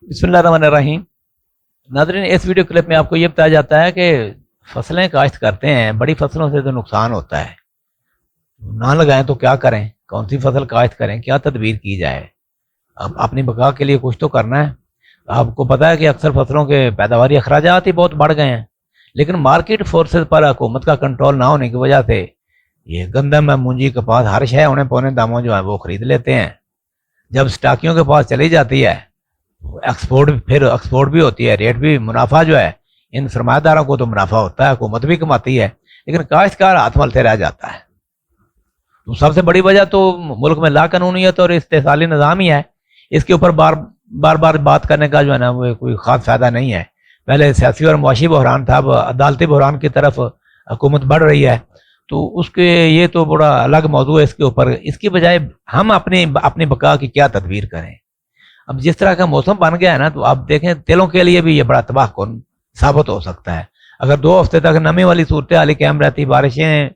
بسم اللہ الرحمن الرحیم۔ ناظرین، اس ویڈیو کلپ میں آپ کو یہ بتایا جاتا ہے کہ فصلیں کاشت کرتے ہیں، بڑی فصلوں سے تو نقصان ہوتا ہے، نہ لگائیں تو کیا کریں، کون سی فصل کاشت کریں، کیا تدبیر کی جائے۔ اب اپنی بقا کے لیے کچھ تو کرنا ہے۔ آپ کو پتہ ہے کہ اکثر فصلوں کے پیداواری اخراجات ہی بہت بڑھ گئے ہیں، لیکن مارکیٹ فورسز پر حکومت کا کنٹرول نہ ہونے کی وجہ سے یہ گندم، مونجی، کپاس، ہر شے اونے پونے داموں جو ہے وہ خرید لیتے ہیں۔ جب سٹاکیوں کے پاس چلی جاتی ہے، ایکسپورٹ بھی ہوتی ہے، ریٹ بھی، منافع جو ہے ان سرمایہ داروں کو تو منافع ہوتا ہے، حکومت بھی کماتی ہے، لیکن کاشتکار ہاتھ ملتے رہ جاتا ہے۔ تو سب سے بڑی وجہ تو ملک میں لا قانونیت اور استحصالی نظام ہی ہے۔ اس کے اوپر بار بار بات کرنے کا جو ہے نا وہ کوئی خاص فائدہ نہیں ہے۔ پہلے سیاسی اور معاشی بحران تھا، اب عدالتی بحران کی طرف حکومت بڑھ رہی ہے، تو اس کے یہ تو بڑا الگ موضوع ہے۔ اس کے اوپر اس کی بجائے ہم اپنی بقا کی کیا تدبیر کریں۔ اب جس طرح کا موسم بن گیا ہے نا، تو آپ دیکھیں تیلوں کے لیے بھی یہ بڑا تباہ کن ثابت ہو سکتا ہے۔ اگر 2 ہفتے تک نمی والی صورتحال قائم رہتی، بارشیں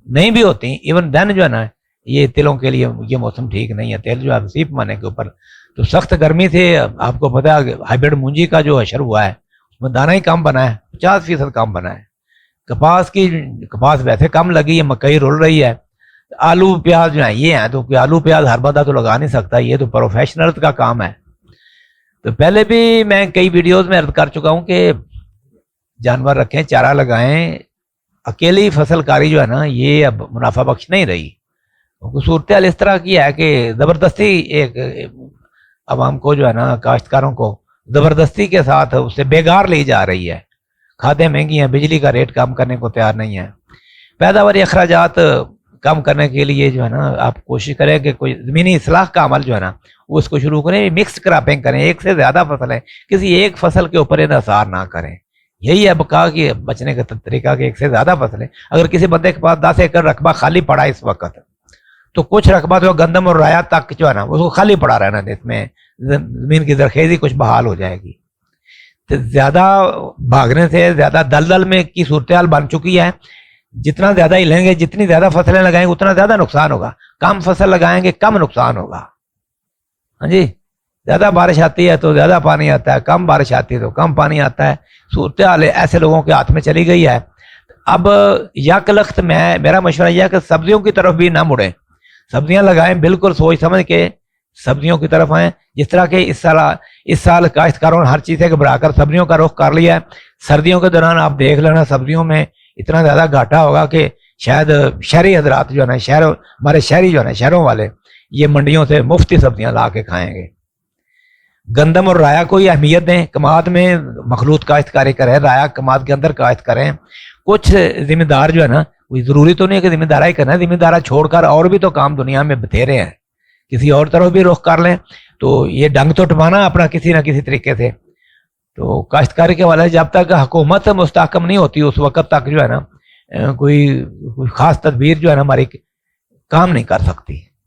نہیں بھی ہوتی، ایون دین جو ہے نا یہ تیلوں کے لیے یہ موسم ٹھیک نہیں ہے۔ تیل جو ہے وسیع پیمانے کے اوپر تو سخت گرمی سے آپ کو پتہ ہے ہائیبرڈ مونجی کا جو حشر ہوا ہے اس میں دانہ ہی کم بنا ہے، 50% کم بنا ہے۔ کپاس ویسے کم لگی ہے، مکئی رول رہی ہے۔ آلو پیاز جو ہے یہ ہیں، تو آلو پیاز ہر بندہ تو لگا نہیں سکتا، یہ تو پروفیشنل کا کام ہے۔ تو پہلے بھی میں کئی ویڈیوز میں عرض کر چکا ہوں کہ جانور رکھیں، چارہ لگائیں۔ اکیلی فصل کاری جو ہے نا یہ اب منافع بخش نہیں رہی۔ صورتحال اس طرح کی ہے کہ زبردستی ایک عوام کو جو ہے نا، کاشتکاروں کو زبردستی کے ساتھ اس سے بیگار لی جا رہی ہے۔ کھادیں مہنگی ہیں، بجلی کا ریٹ کم کرنے کو تیار نہیں ہے۔ پیداواری اخراجات کم کرنے کے لیے جو ہے نا آپ کوشش کریں کہ کوئی زمینی اصلاح کا عمل جو ہے نا وہ اس کو شروع کریں، مکس کراپنگ کریں، ایک سے زیادہ فصلیں کسی ایک فصل کے اوپر انحصار نہ کریں۔ یہی ہے بقا کی بچنے کا طریقہ کہ ایک سے زیادہ فصلیں۔ اگر کسی بندے کے پاس 10 ایکڑ رقبہ خالی پڑا ہے اس وقت، تو کچھ رقبہ جو گندم اور رایا تک جو ہے نا اس کو خالی پڑا رہنا، اس میں زمین کی زرخیزی کچھ بحال ہو جائے گی۔ تو زیادہ بھاگنے سے زیادہ دلدل میں کی صورتحال بن چکی ہے۔ جتنا زیادہ ہلیں گے، جتنی زیادہ فصلیں لگائیں گے اتنا زیادہ نقصان ہوگا، کم فصل لگائیں گے کم نقصان ہوگا۔ ہاں جی، زیادہ بارش آتی ہے تو زیادہ پانی آتا ہے، کم بارش آتی ہے تو کم پانی آتا ہے۔ صورتحال ایسے لوگوں کے ہاتھ میں چلی گئی ہے۔ اب یک لخت میرا مشورہ یہ ہے کہ سبزیوں کی طرف بھی نہ مڑیں، سبزیاں لگائیں، بالکل سوچ سمجھ کے سبزیوں کی طرف آئیں۔ جس طرح کہ اس سال کاشتکاروں نے ہر چیز سے گھبرا کر سبزیوں کا رخ کر لیا ہے۔ سردیوں کے دوران آپ دیکھ لینا سبزیوں میں اتنا زیادہ گھاٹا ہوگا کہ شاید شہری حضرات جو ہے نا، ہمارے شہری جو ہے نا، شہروں والے یہ منڈیوں سے مفتی سبزیاں لا کے کھائیں گے۔ گندم اور رایا کو ہی اہمیت دیں، کماد میں مخلوط کاشتکاری کریں، رایا کماد کے اندر کاشت کریں۔ کچھ ذمہ دار جو ہے نا، کوئی ضروری تو نہیں ہے کہ ذمہ دارہ ہی کرنا ہے، ذمہ دارہ چھوڑ کر اور بھی تو کام دنیا میں بتھیرے ہیں، کسی اور طرف بھی رخ کر لیں۔ تو یہ ڈنگ تو ٹپانا اپنا کسی نہ کسی طریقے سے۔ تو کاشتکاری کے حوالے جب تک حکومت مستحکم نہیں ہوتی اس وقت تک جو ہے نا کوئی خاص تدبیر جو ہے نا ہماری کام نہیں کر سکتی۔